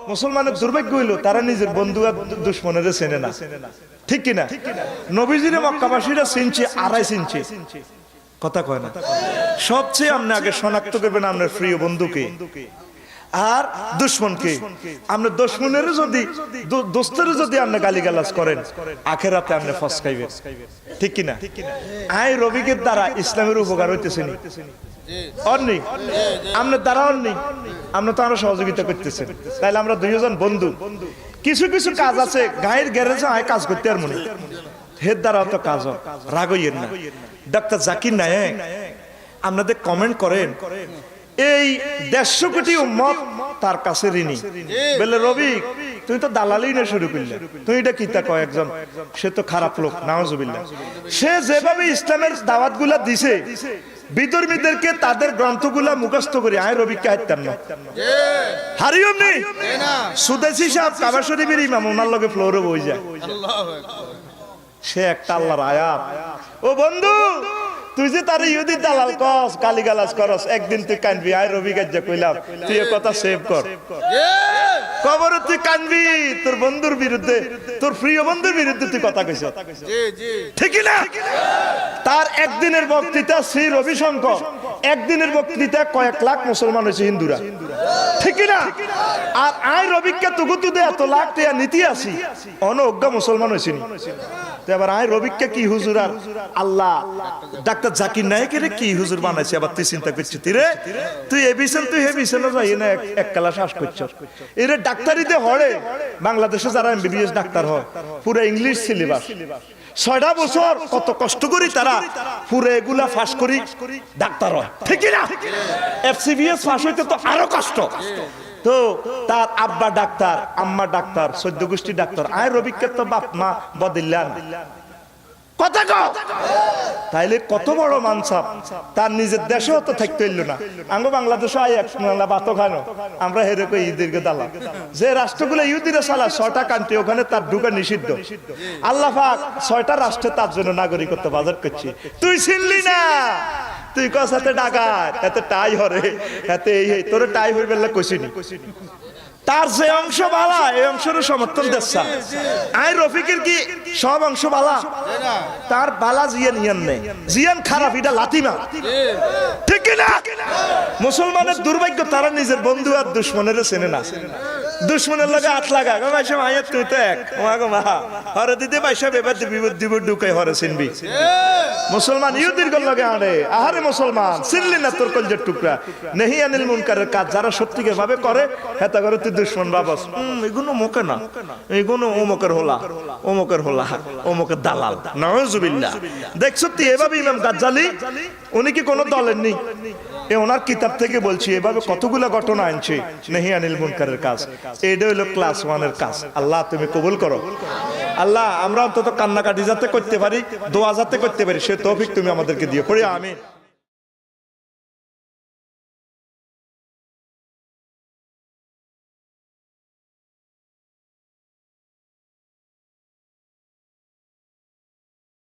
মুসলমানের দুর্ভাগ্য হইল তারা নিজের বন্ধু আর দুশ্মনের চেনে না, ঠিক কিনা? নবীজির মক্কাবাসীরা চিনছে, আড়াই চিনছে, কথা কয় না। সবচেয়ে আপনি আগে শনাক্ত করবেন আপনার প্রিয় বন্ধুকে আর দুশ্মনকে। আপনার দুশ্মনের যদি দোস্তের যদি আপনি গালিগালাজ করেন, আখেরাতে আপনি ফসকাইবেন, ঠিক কিনা? আই রবিকের দ্বারা ইসলামের উপকার হইতেছে নি? অন্যি আপনার দ্বারা অন্যি, আমরা তো আরো সহযোগিতা করতেছেন। তাইলে আমরা দুইজন বন্ধু, কিছু কিছু কাজ আছে গায়ের গ্যারেজে আয় কাজ করতে আর মনে হের দ্বারা তো কাজ হয়, রাগ হইয়েন না। ডাক্তার জাকির নায়েক আপনাদের কমেন্ট করেন, এই 150 কোটি উম্মত তার কাছে ঋণী। বলে রবি তুই তো দালালি না শুরু করলে, তুই এটা কি তা কয় একজন, সে তো খারাপ লোক, নাউজুবিল্লাহ। সে যেভাবে ইসলামের দাওয়াত গুলা দিছে বিধর্মীদেরকে তাদের গ্রন্থগুলা মুখস্থ করে আয় রবিকে হাইতাম না হারিয়ম নেই। সুদেশী সাহেব কাবা শরীফের ইমাম, ওনার লগে ফ্লোরে বই যায়, সে একটা আল্লাহর আয়াত। ও বন্ধু তুই যে তার ইহুদি দালাল কস, গালিগালাজ করস, একদিন তুই কানবি। আয় রবি গাজ্জা কইলাম তুই এ কথা সেভ কর, কবরে তুই কানবি তোর বন্ধুর বিরুদ্ধে, তোর প্রিয় বন্ধুর বিরুদ্ধে তুই কথা কইছ, ঠিক না? তার একদিনের বক্তৃতা শ্রী রবিশঙ্কর, একদিনের বক্তৃতা কয়েক লাখ মুসলমান হয়েছে হিন্দুরা, ঠিক না? আর আয় রবিকে তুগুতু দে এত লাখ টিয়া নীতি আসি অনজ্ঞ মুসলমান হয়েছে নি। এবার আয় রবিকে কি হুজুর আর আল্লাহ ডাক্তার জাকির নায়েকের কি হুজুর বানাইছে, আবার তুই চিন্তা করছিস রে তুই এ বিছেন তুই হে বিছেন যাই না এক কালা শ্বাস করছস। এর ডাক্তারিতে হড়ে বাংলাদেশে যারা এমবিবিএস ডাক্তার হয় পুরো ইংলিশ সিলেবাস, 6টা বছর কত কষ্ট করি তারা পুরো এগুলা ফাঁস করি ডাক্তার হয়, ঠিক না? এফসিবিএস ফাঁস হইতে তো আরো কষ্ট। তো তার আব্বা ডাক্তার, আম্মা ডাক্তার, 14 গোষ্ঠী ডাক্তার। আয় রবিকে তো বাপ মা বদিল্লান কথা কও, তাইলে কত বড় মানসাব। তার নিজের দেশেও তো থাকতে হইল না, আঙ্গ বাংলাদেশে আই এক বাতো খানো আমরা হেরে কই ঈদের দালা। যে রাষ্ট্রগুলো ইহুদিরা চালা 6টা কান্ট্রি, ওখানে তার ঢুকা নিষিদ্ধ। আল্লাহ পাক 6টা রাষ্ট্রে তার জন্য নাগরিকত্ব বাজার করছে, তুই চিনলি না? তুই কস হাতে ডাকাত, এতে টাই হরে, এতে এই তোর টাই হইবে কইছিনি। তার যে অংশ বালা এই অংশের সমর্থন দিচ্ছা। আই রফিকের কি সব অংশ বালা? তার বালা জিয়ান ইয়ান নেই, জিয়ান খারাপ, এটা লাতিমা, ঠিক না? মুসলমানের দুর্ভাগ্য তারা নিজের বন্ধু আর দুশ্মনের চেনে না। দুশ্মনের লগে হাত লাগা ভাইসা মায়ের তুই তো এক গো মা হরে দিদি ভাইসা এবার দিব ঢুকাই হরে চিনবি। মুসলমান ইহুদির লগে আনে, আহারে মুসলমান চিনলি না তোর কলজের টুকরা নেহি আনিল মুনকারের কাজ যারা সত্যিকে ভাবে করে হেতা করে তুই দুশ্মন বাবস। এগুলো মুখে না, এগুলো অমুকের হোলা, অমুকের হোলা, অমুকের দালাল, নাউজুবিল্লাহ। দেখছো তুই এভাবে ইমাম গাজ্জালি উনি কি কোনো দলের নেই? ওনার কিতাব থেকে বলছি এভাবে কতগুলো ঘটনা আনছে নেহি আনিল মুনকারের কাজ। এটা হলো ক্লাস 1-এর কাজ। আল্লাহ তুমি কবুল করো। আল্লাহ আমরা অন্তত কান্নাকাটি যাতে করতে পারি, দোয়া যাতে করতে পারি, সে তৌফিক তুমি আমাদেরকে দিও। পড়ি আমিন।